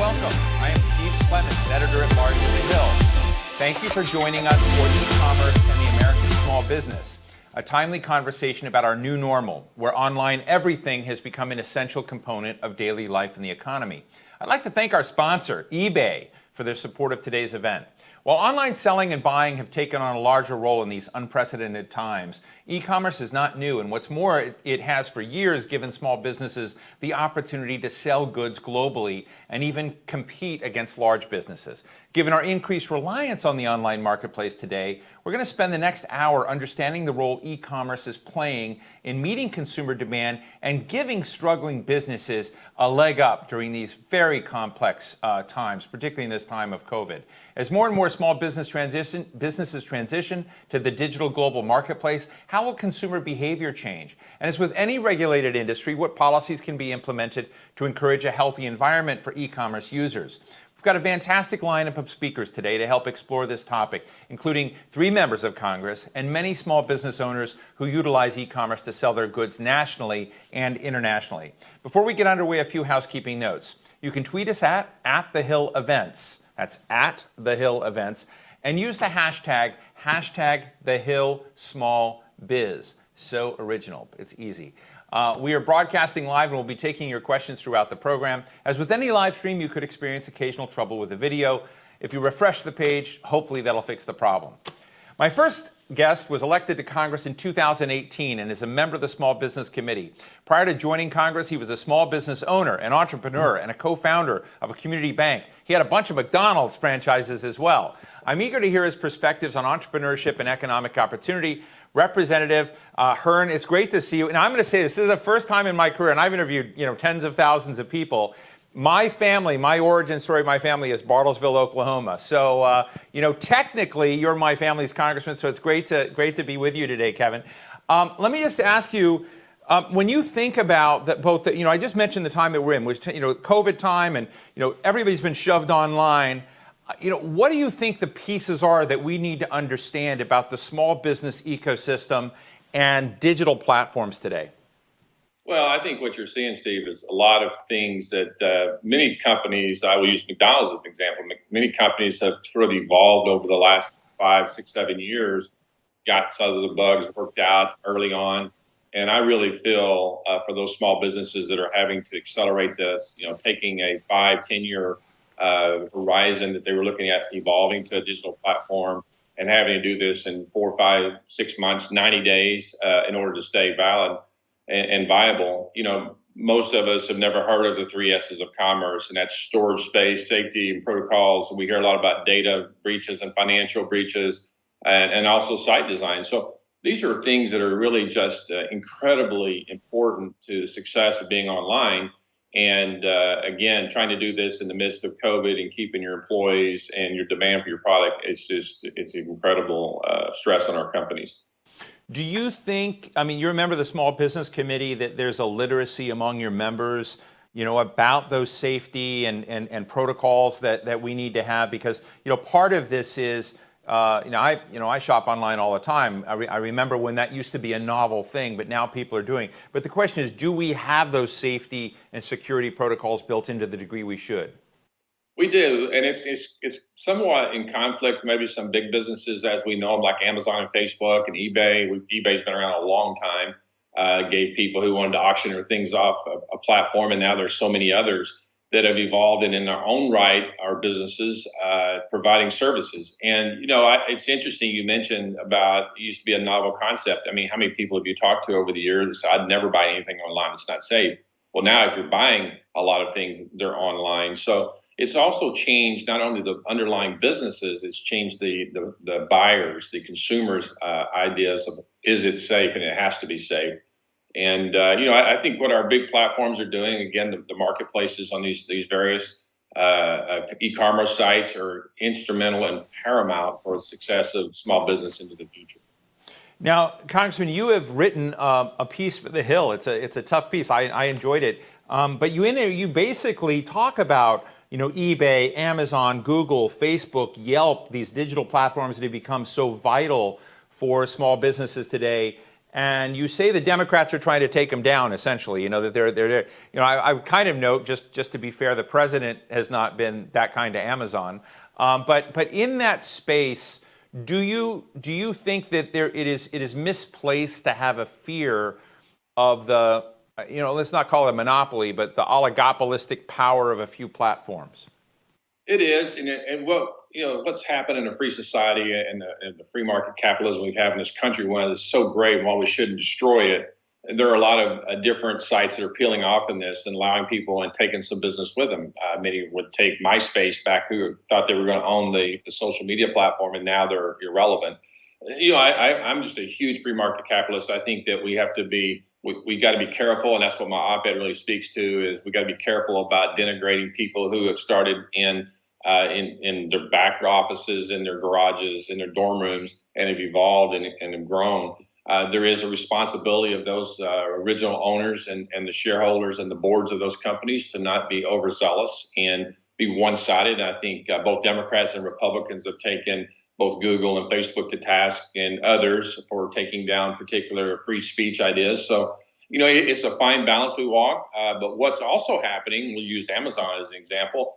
welcome. I am Steve Clemons, editor-at-large of The Hill. Thank you for joining us for e-commerce and the American small business, a timely conversation about our new normal, where online everything has become an essential component of daily life and the economy. I'd like to thank our sponsor, eBay, for their support of today's event. While online selling and buying have taken on a larger role in these unprecedented times, e-commerce is not new, and what's more, it has for years given small businesses the opportunity to sell goods globally and even compete against large businesses. Given our increased reliance on the online marketplace today, we're going to spend the next hour understanding the role e-commerce is playing in meeting consumer demand and giving struggling businesses a leg up during these very complex times, particularly in this time of COVID. As more and more small businesses transition to the digital global marketplace, how will consumer behavior change? And as with any regulated industry, what policies can be implemented to encourage a healthy environment for e-commerce users? We've got a fantastic lineup of speakers today to help explore this topic, including 3 members of Congress and many small business owners who utilize e-commerce to sell their goods nationally and internationally. Before we get underway, a few housekeeping notes. You can tweet us at The Hill Events. That's at The Hill Events. And use the hashtag #TheHillSmallBiz. So original. It's easy. We are broadcasting live and we'll be taking your questions throughout the program. As with any live stream, you could experience occasional trouble with the video. If you refresh the page, hopefully that'll fix the problem. My first guest was elected to Congress in 2018 and is a member of the Small Business Committee. Prior to joining Congress, he was a small business owner, an entrepreneur, and a co-founder of a community bank. He had a bunch of McDonald's franchises as well. I'm eager to hear his perspectives on entrepreneurship and economic opportunity. Representative Hern, it's great to see you. And I'm going to say this is the first time in my career, and I've interviewed tens of thousands of people. My family, my origin story of my family is Bartlesville, Oklahoma. So, technically you're my family's congressman, so it's great to be with you today, Kevin. Let me just ask you, when you think about that, both, I just mentioned the time that we're in, which, COVID time, and, everybody's been shoved online. What do you think the pieces are that we need to understand about the small business ecosystem and digital platforms today? Well, I think what you're seeing, Steve, is a lot of things that many companies, I will use McDonald's as an example, many companies have sort of evolved over the last 5, 6, 7 years, got some of the bugs worked out early on. And I really feel for those small businesses that are having to accelerate this, taking a 5, 10-year horizon that they were looking at evolving to a digital platform and having to do this in 4, 5, 6 months, 90 days in order to stay valid and viable. Most of us have never heard of the 3 S's of commerce, and that's storage space, safety, and protocols. We hear a lot about data breaches and financial breaches and also site design. So these are things that are really just incredibly important to the success of being online. And again, trying to do this in the midst of COVID and keeping your employees and your demand for your product, it's incredible stress on our companies. Do you think, you're a member of the Small Business Committee, that there's a literacy among your members, about those safety and protocols that we need to have? Because, part of this is, I shop online all the time. I remember when that used to be a novel thing, but now people are doing. But the question is, do we have those safety and security protocols built into the degree we should? We do, and it's somewhat in conflict. Maybe some big businesses, as we know, like Amazon and Facebook and eBay. eBay's been around a long time. Gave people who wanted to auction their things off a platform, and now there's so many others that have evolved and in their own right are businesses providing services. And, it's interesting you mentioned about it used to be a novel concept. How many people have you talked to over the years that said, I'd never buy anything online, it's not safe? Well, now if you're buying a lot of things, they're online. So it's also changed not only the underlying businesses, it's changed the buyers, the consumers' ideas of, is it safe? And it has to be safe. And, I think what our big platforms are doing, again, the marketplaces on these various e-commerce sites are instrumental and paramount for the success of small business into the future. Now, Congressman, you have written a piece for The Hill. It's a tough piece. I enjoyed it. But you basically talk about, eBay, Amazon, Google, Facebook, Yelp, these digital platforms that have become so vital for small businesses today. And you say the Democrats are trying to take them down, essentially. That they're. I would kind of note, just to be fair, the president has not been that kind to Amazon. But in that space, do you think that it is misplaced to have a fear of the, let's not call it a monopoly, but the oligopolistic power of a few platforms? It is, and what's happened in a free society and the free market capitalism we have in this country, one that's so great, and while we shouldn't destroy it, there are a lot of different sites that are peeling off in this and allowing people and taking some business with them. Many would take MySpace back, who thought they were going to own the social media platform, and now they're irrelevant. I'm just a huge free market capitalist. I think that we have to be, we got to be careful, and that's what my op-ed really speaks to, is we got to be careful about denigrating people who have started in their back offices, in their garages, in their dorm rooms, and have evolved and have grown. There is a responsibility of those original owners and the shareholders and the boards of those companies to not be overzealous and be one-sided. And I think both Democrats and Republicans have taken both Google and Facebook to task, and others for taking down particular free speech ideas. So, it's a fine balance we walk. But what's also happening, we'll use Amazon as an example.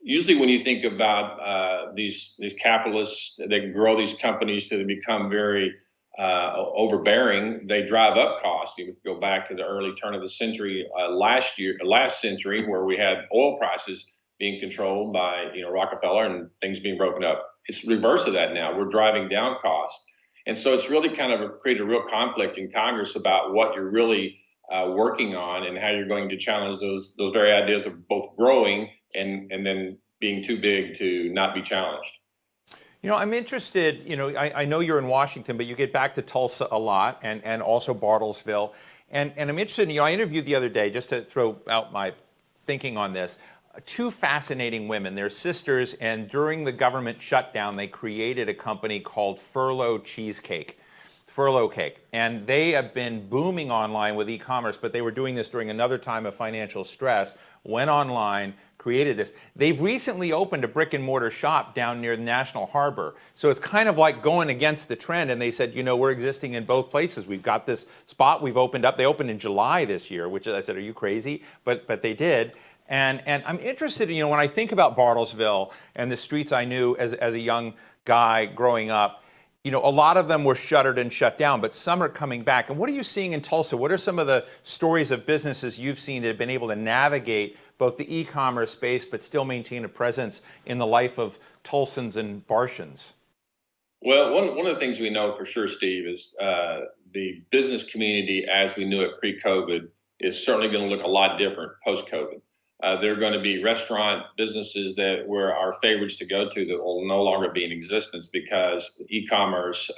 Usually when you think about these capitalists that grow these companies to become very overbearing, they drive up costs. You go back to the early turn of the century, last century, where we had oil prices being controlled by Rockefeller and things being broken up. It's the reverse of that now. We're driving down costs, and so it's really kind of created a real conflict in Congress about what you're really working on and how you're going to challenge those very ideas of both growing and then being too big to not be challenged. I'm interested, I know you're in Washington, but you get back to Tulsa a lot and also Bartlesville. And I'm interested, I interviewed the other day, just to throw out my thinking on this, two fascinating women. They're sisters, and during the government shutdown, they created a company called Furlough Cake. And they have been booming online with e-commerce, but they were doing this during another time of financial stress, went online, created this. They've recently opened a brick and mortar shop down near the National Harbor. So it's kind of like going against the trend. And they said, we're existing in both places. We've got this spot we've opened up. They opened in July this year, which I said, are you crazy? But they did. And I'm interested, when I think about Bartlesville and the streets I knew as a young guy growing up, a lot of them were shuttered and shut down, but some are coming back. And what are you seeing in Tulsa? What are some of the stories of businesses you've seen that have been able to navigate both the e-commerce space, but still maintain a presence in the life of Tulsans and Bartians? Well, one of the things we know for sure, Steve, is the business community as we knew it pre-COVID is certainly going to look a lot different post-COVID. There are going to be restaurant businesses that were our favorites to go to that will no longer be in existence because e-commerce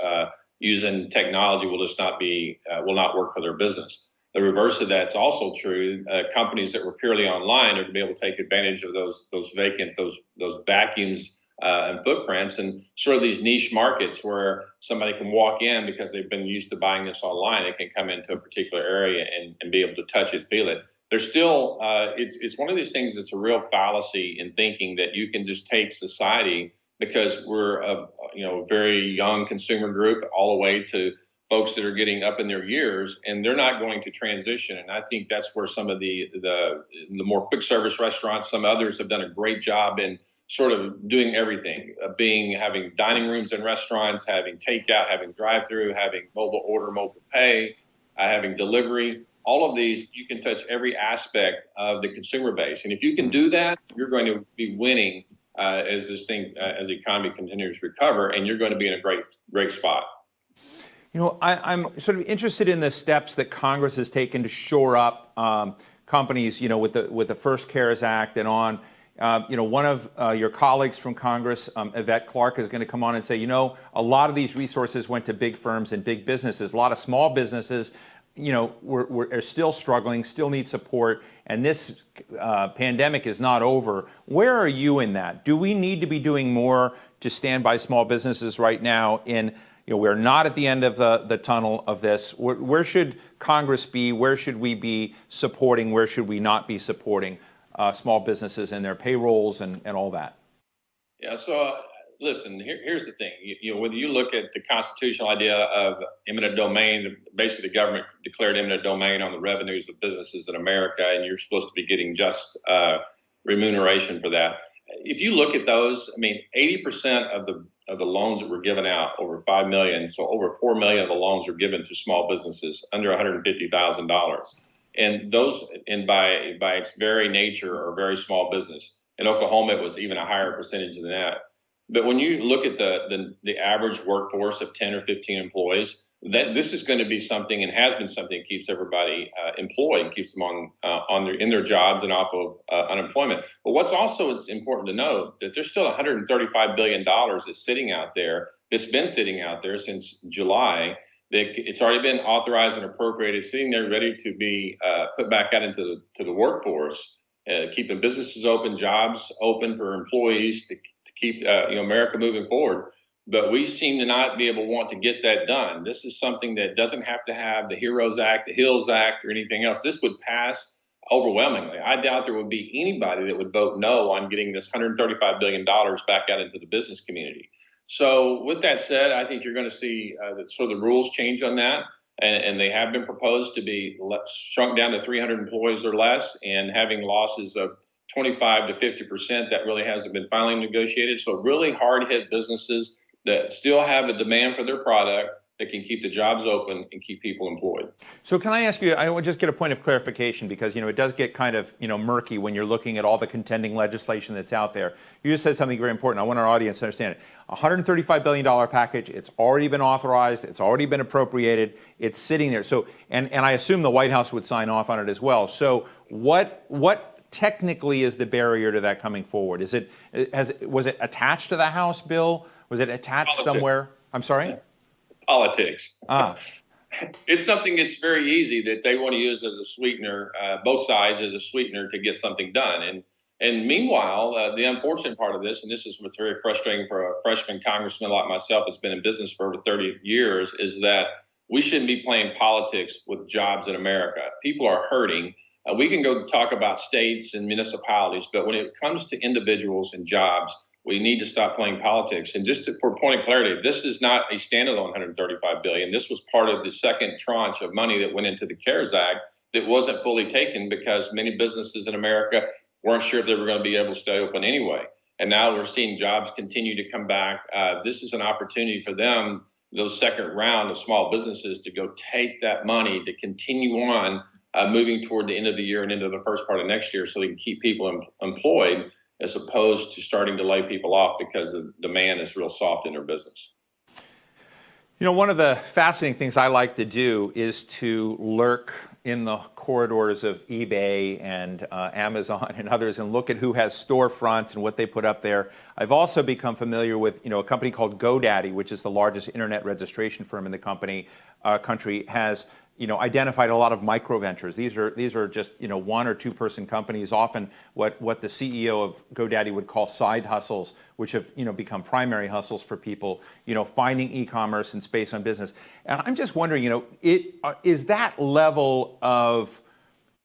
using technology will just will not work for their business. The reverse of that's also true. Companies that were purely online are to be able to take advantage of those vacuums and footprints, and sort of these niche markets where somebody can walk in because they've been used to buying this online. They can come into a particular area and be able to touch it, feel it. There's still, it's one of these things that's a real fallacy in thinking that you can just take society, because we're a very young consumer group all the way to folks that are getting up in their years, and they're not going to transition. And I think that's where some of the more quick service restaurants, some others have done a great job in sort of doing everything, having dining rooms in restaurants, having takeout, having drive-through, having mobile order, mobile pay, having delivery. All of these, you can touch every aspect of the consumer base. And if you can do that, you're going to be winning as the economy continues to recover, and you're going to be in a great spot. I'm sort of interested in the steps that Congress has taken to shore up companies, with the First CARES Act and on. One of your colleagues from Congress, Yvette Clarke, is going to come on and say, a lot of these resources went to big firms and big businesses. A lot of small businesses, are still struggling, still need support, and this pandemic is not over. Where are you in that? Do we need to be doing more to stand by small businesses right now? We're not at the end of the tunnel of this. Where should Congress be? Where should we be supporting? Where should we not be supporting small businesses and their payrolls and all that? Yeah, so listen, here's the thing. Whether you look at the constitutional idea of eminent domain, basically the government declared eminent domain on the revenues of businesses in America, and you're supposed to be getting just remuneration for that. If you look at those, I mean, 80% of the loans that were given out, over 5 million, so over 4 million of the loans were given to small businesses under $150,000. And those, and by its very nature, are very small business. In Oklahoma, it was even a higher percentage than that. But when you look at the average workforce of 10 or 15 employees, that this is going to be something, and has been something, that keeps everybody employed, keeps them in their jobs and off of unemployment. But what's also it's important to note that there's still $135 billion that's sitting out there, that's been sitting out there since July. It's already been authorized and appropriated, sitting there ready to be put back out into the workforce, keeping businesses open, jobs open for employees to keep America moving forward. But we seem to not be able to want to get that done. This is something that doesn't have to have the HEROES Act, the HILS Act, or anything else. This would pass overwhelmingly. I doubt there would be anybody that would vote no on getting this $135 billion back out into the business community. So with that said, I think you're going to see the rules change on that. And they have been proposed to be shrunk down to 300 employees or less, and having losses of 25 to 50%. That really hasn't been finally negotiated. So really hard hit businesses that still have a demand for their product, that can keep the jobs open and keep people employed. So can I ask you, I would just get a point of clarification, because it does get kind of murky when you're looking at all the contending legislation that's out there. You just said something very important. I want our audience to understand it. $135 billion package, it's already been authorized, it's already been appropriated, it's sitting there. So and I assume the White House would sign off on it as well. So what technically is the barrier to that coming forward? Was it attached to the House bill? Was it attached somewhere? I'm sorry? Politics. It's something that's very easy that they want to use as a sweetener, both sides as a sweetener to get something done. And meanwhile, the unfortunate part of this, and this is what's very frustrating for a freshman congressman like myself that's been in business for over 30 years, is that we shouldn't be playing politics with jobs in America. People are hurting. We can go talk about states and municipalities, but when it comes to individuals and jobs, we need to stop playing politics. And just for point of clarity, this is not a standalone $135 billion. This was part of the second tranche of money that went into the CARES Act that wasn't fully taken because many businesses in America weren't sure if they were going to be able to stay open anyway. And now we're seeing jobs continue to come back. This is an opportunity for them, those second round of small businesses, to go take that money to continue on moving toward the end of the year and into the first part of next year, so they can keep people employed, as opposed to starting to lay people off because the demand is real soft in their business. One of the fascinating things I like to do is to lurk in the corridors of eBay and Amazon and others and look at who has storefronts and what they put up there. I've also become familiar with, a company called GoDaddy, which is the largest internet registration firm in the country, has identified a lot of micro ventures. These are just one or two person companies, often what the CEO of GoDaddy would call side hustles, which have become primary hustles for people, finding e-commerce and space on business. And I'm just wondering, is that level of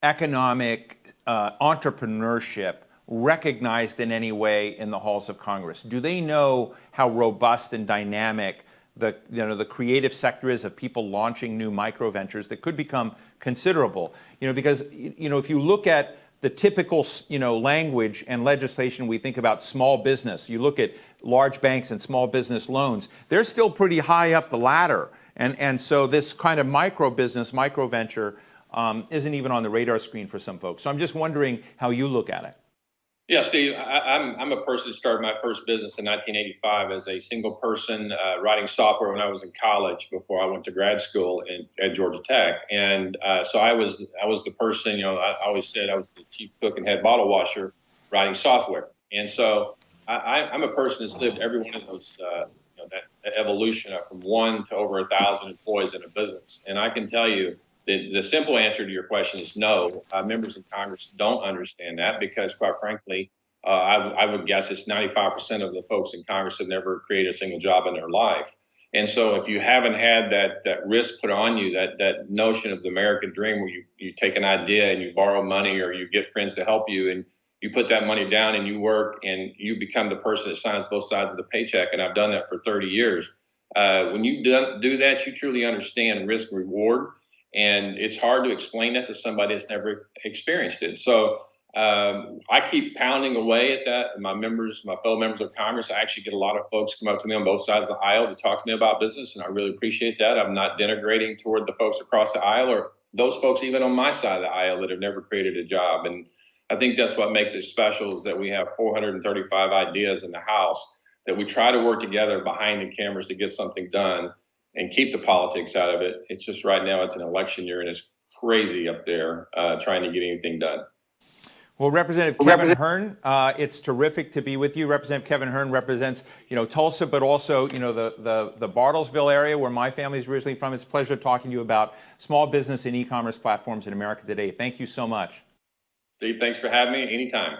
economic entrepreneurship recognized in any way in the halls of Congress? Do they know how robust and dynamic the creative sector is of people launching new micro ventures that could become considerable? Because if you look at the typical language and legislation, we think about small business. You look at large banks and small business loans; they're still pretty high up the ladder, and so this kind of micro business, micro venture, isn't even on the radar screen for some folks. So I'm just wondering how you look at it. Yeah, Steve, I'm a person who started my first business in 1985 as a single person writing software when I was in college before I went to grad school at Georgia Tech. And so I was the person, I always said I was the chief cook and head bottle washer writing software. And so I'm a person that's lived every one of those, that evolution from 1 to over 1,000 employees in a business. And I can tell you, the simple answer to your question is no. Members of Congress don't understand that because, quite frankly, I would guess it's 95% of the folks in Congress have never created a single job in their life. And so if you haven't had that risk put on you, that notion of the American dream where you take an idea and you borrow money or you get friends to help you and you put that money down and you work and you become the person that signs both sides of the paycheck. And I've done that for 30 years. When you do that, you truly understand risk reward. And it's hard to explain that to somebody that's never experienced it. So I keep pounding away at that. My fellow members of Congress, I actually get a lot of folks come up to me on both sides of the aisle to talk to me about business, and I really appreciate that. I'm not denigrating toward the folks across the aisle or those folks even on my side of the aisle that have never created a job. And I think that's what makes it special is that we have 435 ideas in the House that we try to work together behind the cameras to get something done and keep the politics out of it. It's just right now it's an election year and it's crazy up there trying to get anything done. Well, Representative Kevin Hern, it's terrific to be with you. Representative Kevin Hern represents, Tulsa, but also, the Bartlesville area where my family is originally from. It's a pleasure talking to you about small business and e-commerce platforms in America today. Thank you so much. Steve, thanks for having me. Anytime.